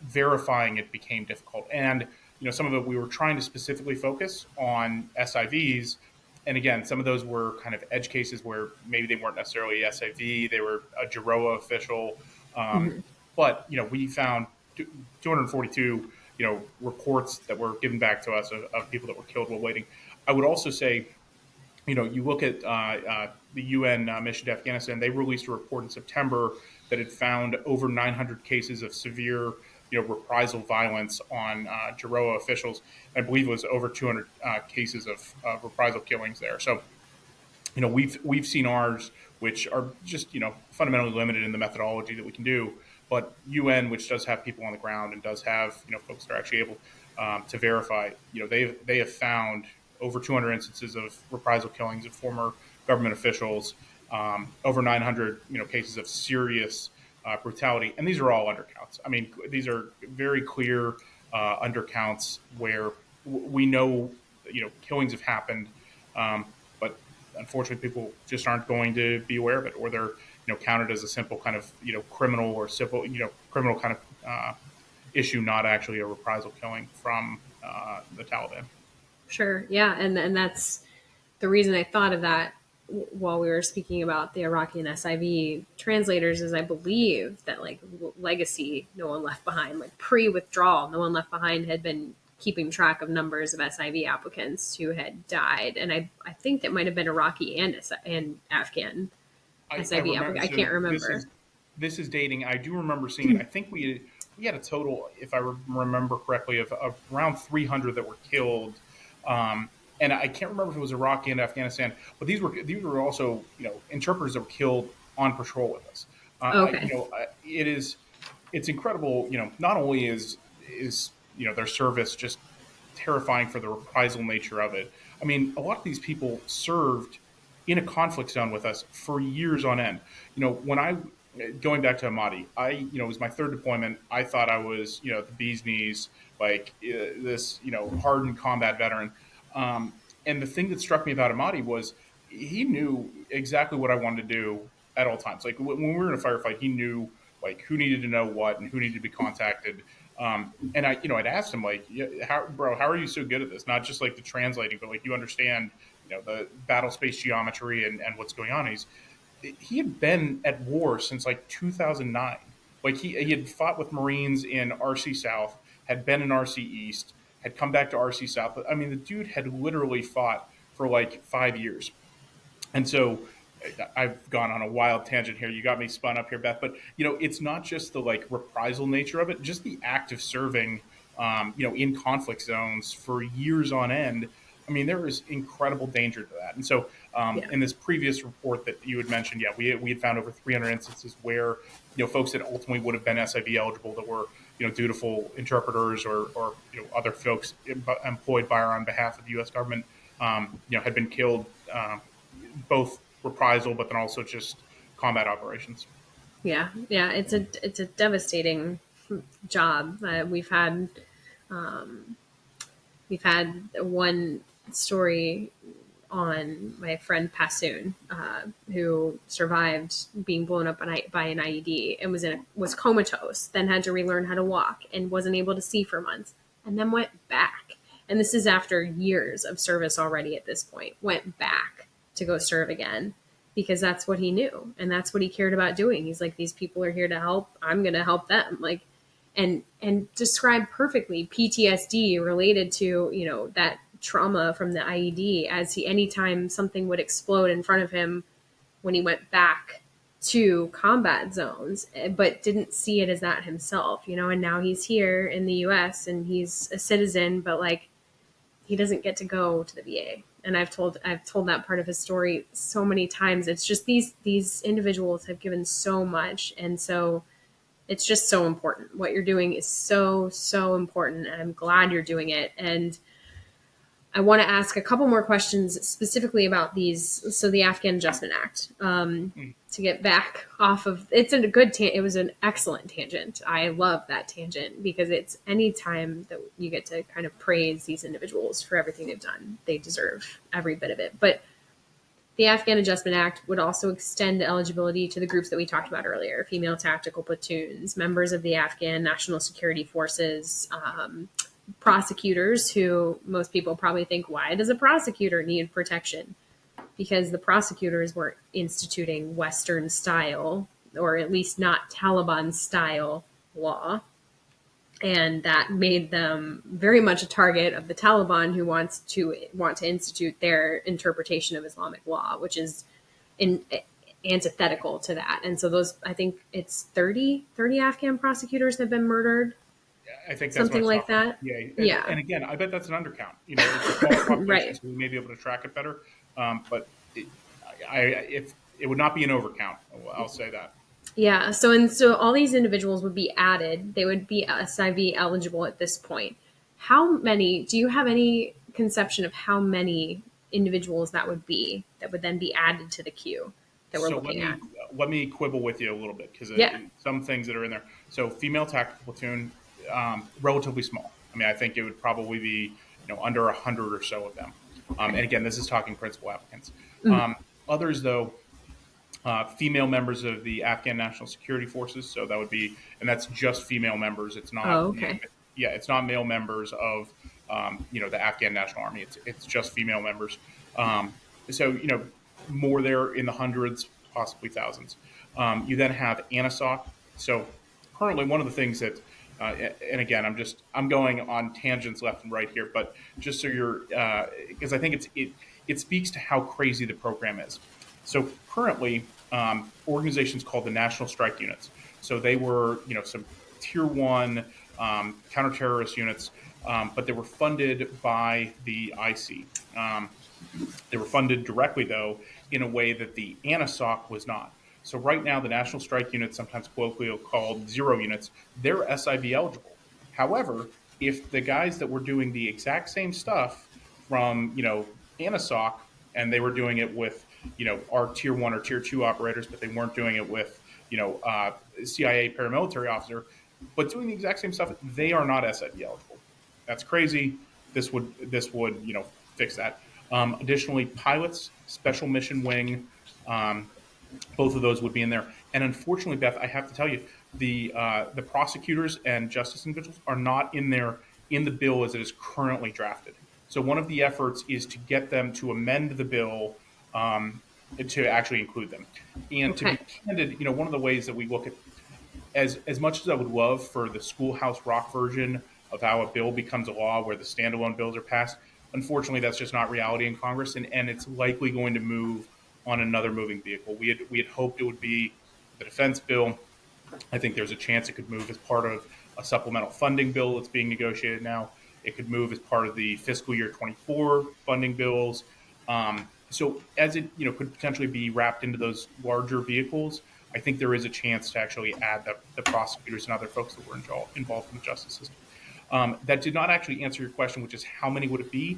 Verifying it became difficult, and some of it we were trying to specifically focus on SIVs. And again, some of those were kind of edge cases where maybe they weren't necessarily a SIV, they were a JAROA official. But, we found 242, reports that were given back to us of people that were killed while waiting. I would also say, you look at the UN mission to Afghanistan, they released a report in September that had found over 900 cases of severe reprisal violence on JAROA officials. I believe it was over 200 cases of reprisal killings there. So, we've seen ours, which are just, fundamentally limited in the methodology that we can do. But UN, which does have people on the ground and does have, folks that are actually able to verify, they have found over 200 instances of reprisal killings of former government officials, over 900, cases of serious brutality, and these are all undercounts. I mean, these are very clear undercounts where we know, killings have happened, but unfortunately, people just aren't going to be aware of it, or they're, counted as a simple kind of, criminal or civil, criminal kind of issue, not actually a reprisal killing from the Taliban. Sure, yeah, and that's the reason I thought of that while we were speaking about the Iraqi and SIV translators, is I believe that like legacy No One Left Behind, like pre-withdrawal, No One Left Behind had been keeping track of numbers of SIV applicants who had died. And I think that might have been Iraqi and Afghan SIV applicants. I can't remember. This is dating. I do remember seeing it. I think we had a total, if I remember correctly, of around 300 that were killed. And I can't remember if it was Iraqi and Afghanistan, but these were also, interpreters that were killed on patrol with us. It's incredible. Not only is their service just terrifying for the reprisal nature of it. I mean, a lot of these people served in a conflict zone with us for years on end. When going back to Ahmadi, it was my third deployment. I thought I was, the bee's knees, like this, hardened combat veteran. And the thing that struck me about Ahmadi was he knew exactly what I wanted to do at all times. Like when we were in a firefight, he knew like who needed to know what and who needed to be contacted. And I'd asked him like, how are you so good at this? Not just like the translating, but like you understand, the battle space geometry and what's going on. He had been at war since like 2009. Like he had fought with Marines in RC South, had been in RC East, had come back to RC South. I mean, the dude had literally fought for like 5 years. And so I've gone on a wild tangent here. You got me spun up here, Beth. But it's not just the like reprisal nature of it, just the act of serving, in conflict zones for years on end. I mean, there is incredible danger to that. And so, in this previous report that you had mentioned, we had found over 300 instances where folks that ultimately would have been SIV eligible that were dutiful interpreters or other folks employed by or on behalf of the U.S. government, had been killed. Both reprisal, but then also just combat operations. Yeah, it's a devastating job. We've had one story on my friend Passoon, who survived being blown up by an IED and was comatose, then had to relearn how to walk and wasn't able to see for months, and then went back. And this is after years of service already at this point, went back to go serve again because that's what he knew. And that's what he cared about doing. He's like, these people are here to help. I'm going to help them. Like, and describe perfectly PTSD related to, that trauma from the IED as anytime something would explode in front of him when he went back to combat zones, but didn't see it as that himself, and now he's here in the US and he's a citizen, but like, he doesn't get to go to the VA. And I've told that part of his story so many times. It's just these individuals have given so much. And so it's just so important. What you're doing is so, so important. And I'm glad you're doing it. And I want to ask a couple more questions specifically about these. So the Afghan Adjustment Act, to get back off of, it was an excellent tangent. I love that tangent because it's any time that you get to kind of praise these individuals for everything they've done, they deserve every bit of it. But the Afghan Adjustment Act would also extend eligibility to the groups that we talked about earlier: female tactical platoons, members of the Afghan National Security Forces, prosecutors, who most people probably think, why does a prosecutor need protection? Because the prosecutors were instituting Western style, or at least not Taliban style law. And that made them very much a target of the Taliban, who want to institute their interpretation of Islamic law, which is antithetical to that. And so I think it's 30 Afghan prosecutors have been murdered. I think that's something like that. Yeah. And again, I bet that's an undercount. It's a small population, right. So we may be able to track it better. But it would not be an overcount. I'll say that. Yeah. So all these individuals would be added. They would be SIV eligible at this point. How many? Do you have any conception of how many individuals that would then be added to the queue that we're looking at? Let me quibble with you a little bit because some things that are in there. So female tactical platoon. Relatively small. I mean, I think it would probably be, under 100 or so of them. And again, this is talking principal applicants. Others, though, female members of the Afghan National Security Forces. So that would be, and that's just female members. It's not. Oh, okay. It's not male members of, the Afghan National Army. It's just female members. So more there in the hundreds, possibly thousands. You then have ANISOC. So currently, one of the things that and again, I'm going on tangents left and right here, but just so you're, because I think it speaks to how crazy the program is. So currently, organizations called the National Strike Units. So they were, some tier 1 counterterrorist units, but they were funded by the IC. They were funded directly, though, in a way that the ANISOC was not. So right now, the National Strike Units, sometimes colloquially called zero units, they're SIV eligible. However, if the guys that were doing the exact same stuff from, ANISOC, and they were doing it with, our tier 1 or tier 2 operators, but they weren't doing it with, CIA paramilitary officer, but doing the exact same stuff, they are not SIV eligible. That's crazy. This would fix that. Additionally, pilots, special mission wing, both of those would be in there. And unfortunately, Beth, I have to tell you, the prosecutors and justice individuals are not in there in the bill as it is currently drafted. So one of the efforts is to get them to amend the bill to actually include them. And to be candid, one of the ways that we look at, as much as I would love for the Schoolhouse Rock version of how a bill becomes a law where the standalone bills are passed, Unfortunately, that's just not reality in Congress, and it's likely going to move on another moving vehicle. We had hoped it would be the defense bill. I think there's a chance it could move as part of a supplemental funding bill that's being negotiated now. It could move as part of the fiscal year 24 funding bills. So as it could potentially be wrapped into those larger vehicles, I think there is a chance to actually add the prosecutors and other folks that were involved in the justice system. That did not actually answer your question, which is how many would it be?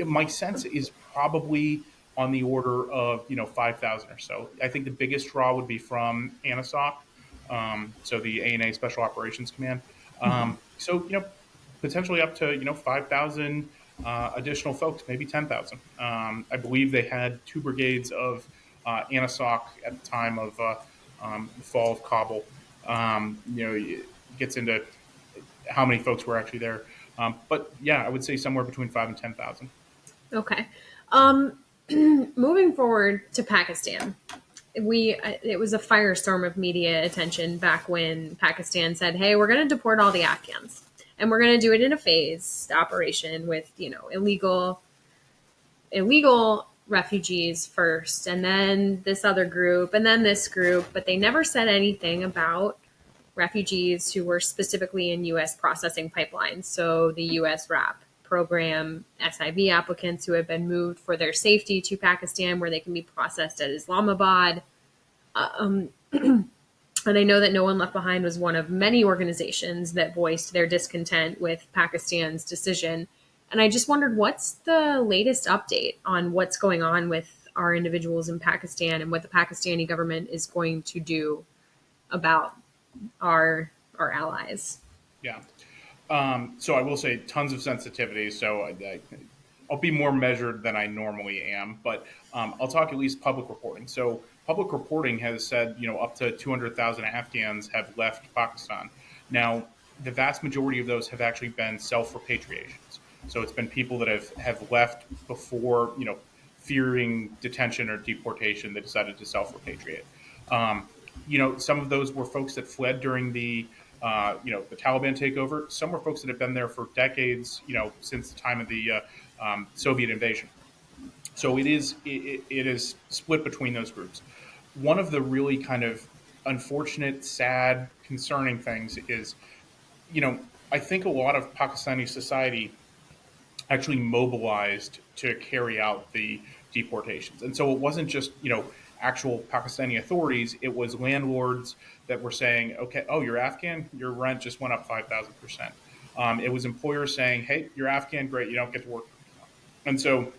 My sense is probably on the order of 5,000 or so. I think the biggest draw would be from ANISOC, so the ANA Special Operations Command. So potentially up to 5,000 additional folks, maybe 10,000. I believe they had 2 brigades of ANISOC at the time of the fall of Kabul. It gets into how many folks were actually there. But yeah, I would say somewhere between 5 and 10,000. Okay. Moving forward to Pakistan, it was a firestorm of media attention back when Pakistan said, "Hey, we're going to deport all the Afghans, and we're going to do it in a phased operation with illegal refugees first, and then this other group, and then this group." But they never said anything about refugees who were specifically in U.S. processing pipelines, so the U.S. RAP program, SIV applicants who have been moved for their safety to Pakistan, where they can be processed at Islamabad. And I know that No One Left Behind was one of many organizations that voiced their discontent with Pakistan's decision. And I just wondered, what's the latest update on what's going on with our individuals in Pakistan and what the Pakistani government is going to do about our allies? Yeah. So I will say tons of sensitivity. So I'll be more measured than I normally am, but I'll talk at least public reporting. So public reporting has said, up to 200,000 Afghans have left Pakistan. Now, the vast majority of those have actually been self-repatriations. So it's been people that have left before, fearing detention or deportation, they decided to self-repatriate. Some of those were folks that fled during the Taliban takeover. Some were folks that have been there for decades, since the time of the Soviet invasion. So it is split between those groups. One of the really kind of unfortunate, sad, concerning things is, I think a lot of Pakistani society actually mobilized to carry out the deportations. And so it wasn't just, actual Pakistani authorities, it was landlords that were saying, okay, oh, you're Afghan, your rent just went up 5,000%. It was employers saying, hey, you're Afghan, great, you don't get to work. And so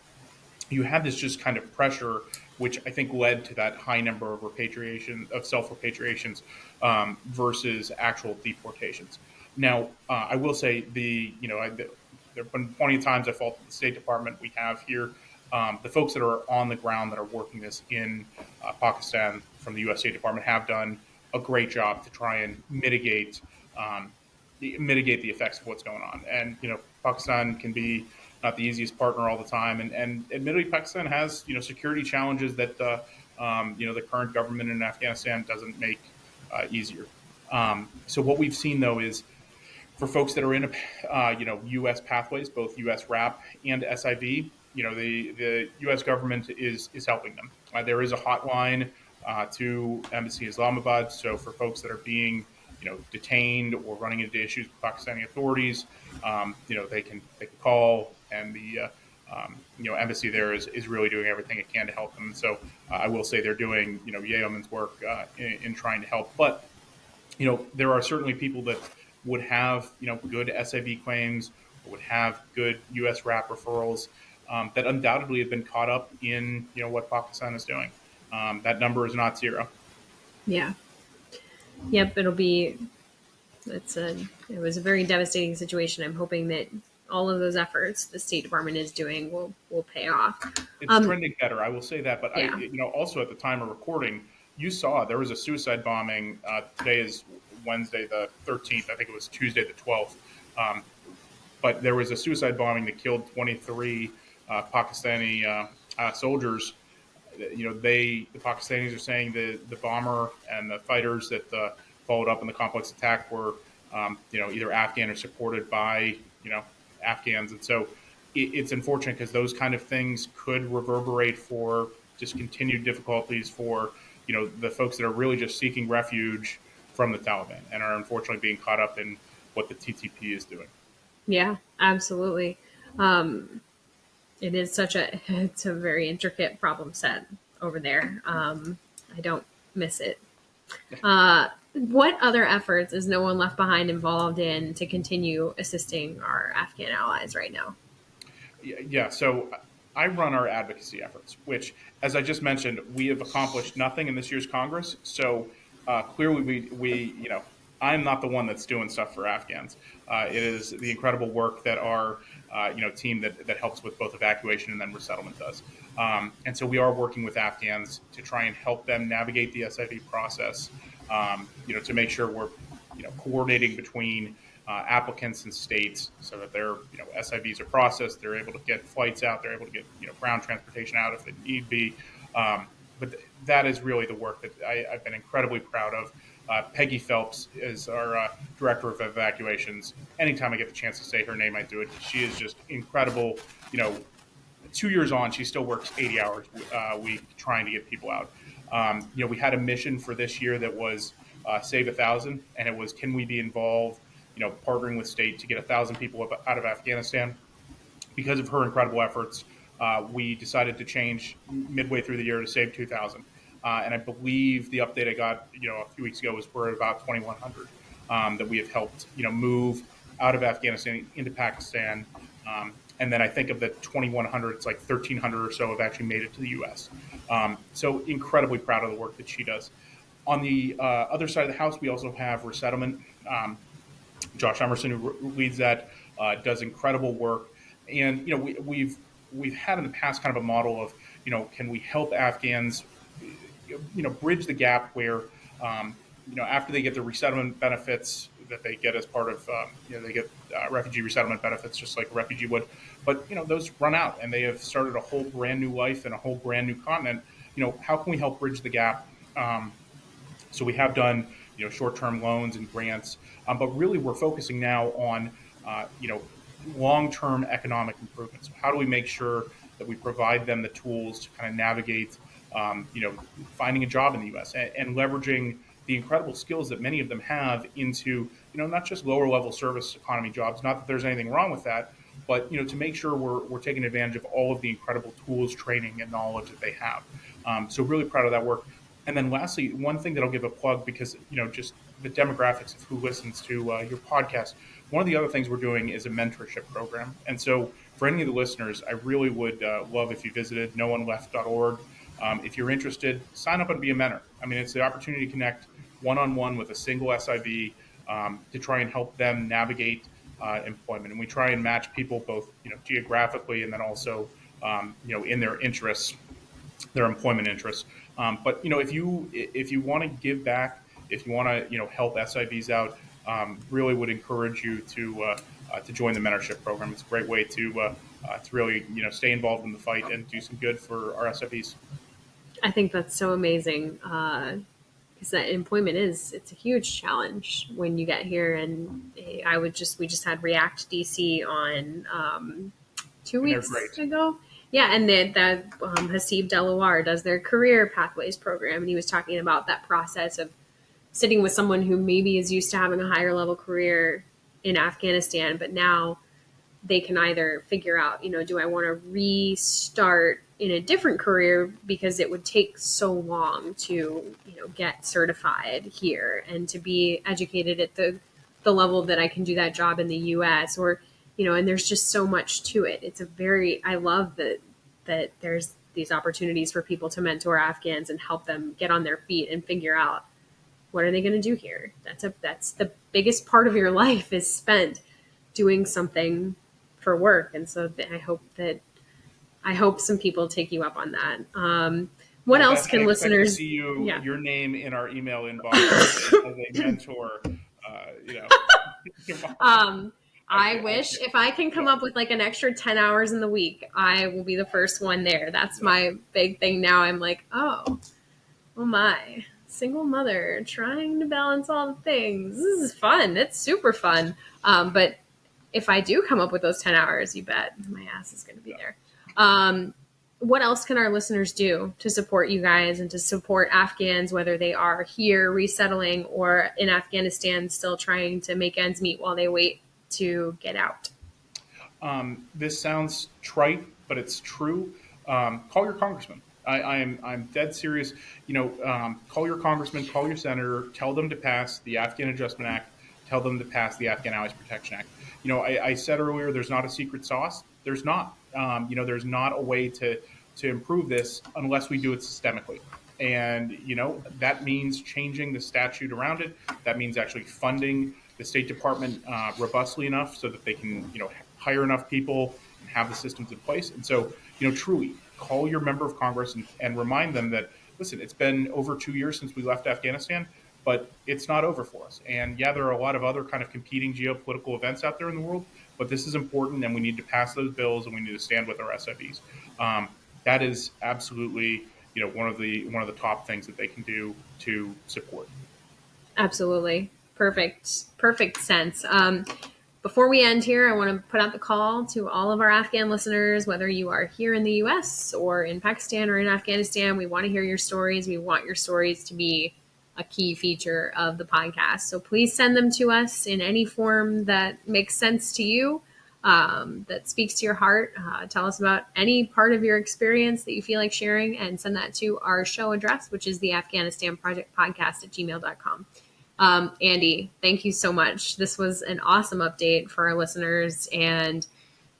you had this just kind of pressure, which I think led to that high number of self-repatriations versus actual deportations. Now, I will say there have been plenty of times I faulted the State Department. We have here the folks that are on the ground that are working this in Pakistan from the U.S. State Department have done a great job to try and mitigate the effects of what's going on. And Pakistan can be not the easiest partner all the time, and admittedly, Pakistan has security challenges that the current government in Afghanistan doesn't make easier. So what we've seen though is for folks that are in U.S. pathways, both U.S. RAP and SIV, the U.S. government is helping them. There is a hotline to Embassy Islamabad. So for folks that are being detained or running into issues with Pakistani authorities, they can call, and the embassy there is really doing everything it can to help them. So I will say they're doing yeoman's work in trying to help. But there are certainly people that would have good SIV claims or would have good U.S. RAP referrals that undoubtedly have been caught up in what Pakistan is doing. That number is not zero. Yeah. Yep. It was a very devastating situation. I'm hoping that all of those efforts the State Department is doing will pay off. It's trending better, I will say that. But yeah. Also at the time of recording, you saw there was a suicide bombing. Today is Wednesday the 13th. I think it was Tuesday the 12th. But there was a suicide bombing that killed 23 Pakistani soldiers. The Pakistanis are saying the bomber and the fighters that followed up in the complex attack were either Afghan or supported by Afghans. And so it's unfortunate because those kind of things could reverberate for just continued difficulties for, the folks that are really just seeking refuge from the Taliban and are unfortunately being caught up in what the TTP is doing. Yeah, absolutely. It is it's a very intricate problem set over there. I don't miss it. What other efforts is No One Left Behind involved in to continue assisting our Afghan allies right now? Yeah, so I run our advocacy efforts, which, as I just mentioned, we have accomplished nothing in this year's Congress. So clearly, I'm not the one that's doing stuff for Afghans. It is the incredible work that our team that helps with both evacuation and then resettlement does. And so we are working with Afghans to try and help them navigate the SIV process. To make sure we're coordinating between applicants and states so that their SIVs are processed, they're able to get flights out, they're able to get ground transportation out if it need be. But that is really the work that I've been incredibly proud of. Peggy Phelps is our Director of Evacuations. Anytime I get the chance to say her name, I do it. She is just incredible. 2 years on, she still works 80 hours a week trying to get people out. We had a mission for this year that was Save 1,000, and it was, can we be involved, partnering with state to get 1,000 people out of Afghanistan. Because of her incredible efforts, we decided to change midway through the year to Save 2,000. And I believe the update I got, a few weeks ago was we're at about 2,100 that we have helped, move out of Afghanistan into Pakistan. And then I think of the 2,100, it's like 1,300 or so have actually made it to the U.S. So incredibly proud of the work that she does. On the other side of the house, we also have resettlement. Josh Emerson, who leads that, does incredible work. And, we've had in the past kind of a model of, can we help Afghans, bridge the gap where, after they get the resettlement benefits that they get as part of, they get refugee resettlement benefits just like a refugee would. But, those run out and they have started a whole brand new life and a whole brand new continent. How can we help bridge the gap? So we have done, short-term loans and grants, but really we're focusing now on, long-term economic improvements. So how do we make sure that we provide them the tools to kind of navigate, finding a job in the U.S. and leveraging the incredible skills that many of them have into, not just lower-level service economy jobs. Not that there's anything wrong with that, but to make sure we're taking advantage of all of the incredible tools, training, and knowledge that they have. So really proud of that work. And then lastly, one thing that I'll give a plug because, just the demographics of who listens to your podcast, one of the other things we're doing is a mentorship program. And so for any of the listeners, I really would love if you visited nooneleft.org. If you're interested, sign up and be a mentor. I mean, it's the opportunity to connect one-on-one with a single SIV to try and help them navigate employment. And we try and match people both, geographically and then also, in their interests, their employment interests. But if you want to give back, if you want to help SIVs out, really would encourage you to join the mentorship program. It's a great way to really stay involved in the fight and do some good for our SIVs. I think that's so amazing because that employment it's a huge challenge when you get here. And we just had React DC on 2 weeks ago. Yeah, and that Hasib Delawar does their career pathways program, and he was talking about that process of sitting with someone who maybe is used to having a higher level career in Afghanistan, but now they can either figure out, do I want to restart in a different career because it would take so long to, get certified here and to be educated at the level that I can do that job in the U.S. or and there's just so much to it. I love that there's these opportunities for people to mentor Afghans and help them get on their feet and figure out what are they going to do here. That's the biggest part of your life is spent doing something for work. And so I hope some people take you up on that. What else can listeners see your name in our email inbox as a mentor, I wish if I can come up with like an extra 10 hours in the week, I will be the first one there. That's my big thing now. I'm like, oh my, single mother trying to balance all the things. This is fun. It's super fun. But if I do come up with those 10 hours, you bet my ass is going to be there. What else can our listeners do to support you guys and to support Afghans, whether they are here resettling or in Afghanistan still trying to make ends meet while they wait to get out? This sounds trite, but it's true. Call your congressman. I'm dead serious. Call your congressman, call your senator, tell them to pass the Afghan Adjustment Act, tell them to pass the Afghan Allies Protection Act. I said earlier, there's not a secret sauce. There's not. There's not a way to improve this unless we do it systemically. And, that means changing the statute around it. That means actually funding the State Department robustly enough so that they can, hire enough people and have the systems in place. And so, truly call your member of Congress and remind them that, listen, it's been over 2 years since we left Afghanistan, but it's not over for us. And yeah, there are a lot of other kind of competing geopolitical events out there in the world, but this is important, and we need to pass those bills, and we need to stand with our SIVs. That is absolutely, one of the top things that they can do to support. Absolutely. Perfect sense. Before we end here, I want to put out the call to all of our Afghan listeners, whether you are here in the U.S. or in Pakistan or in Afghanistan. We want to hear your stories. We want your stories to be a key feature of the podcast. So please send them to us in any form that makes sense to you, that speaks to your heart. Tell us about any part of your experience that you feel like sharing, and send that to our show address, which is the Afghanistan Project Podcast at gmail.com. Andy, thank you so much. This was an awesome update for our listeners, and,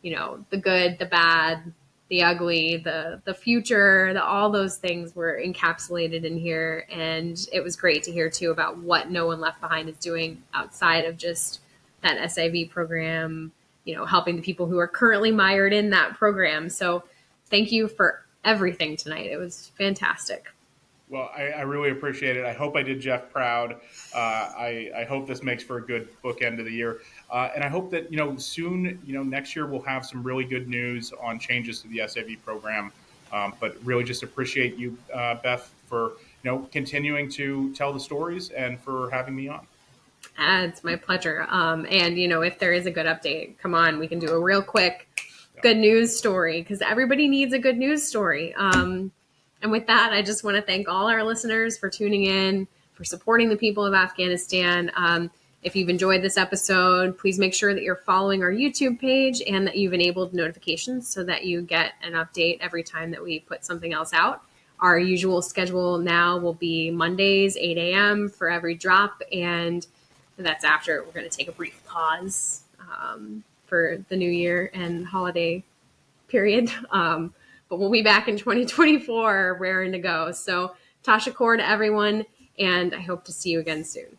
the good, the bad, the ugly, the future, all those things were encapsulated in here. And it was great to hear too about what No One Left Behind is doing outside of just that SIV program, helping the people who are currently mired in that program. So thank you for everything tonight. It was fantastic. Well, I really appreciate it. I hope I did Jeff proud. I hope this makes for a good bookend of the year. And I hope that, soon, next year we'll have some really good news on changes to the SIV program. But really just appreciate you, Beth, for, continuing to tell the stories and for having me on. It's my pleasure. And, if there is a good update, come on, we can do a real quick good news story, because everybody needs a good news story. And with that, I just want to thank all our listeners for tuning in, for supporting the people of Afghanistan. If you've enjoyed this episode, please make sure that you're following our YouTube page and that you've enabled notifications so that you get an update every time that we put something else out. Our usual schedule now will be Mondays, 8 a.m. for every drop. And that's after we're going to take a brief pause for the new year and holiday period. But we'll be back in 2024, raring to go. So Tasha Kaur to everyone, and I hope to see you again soon.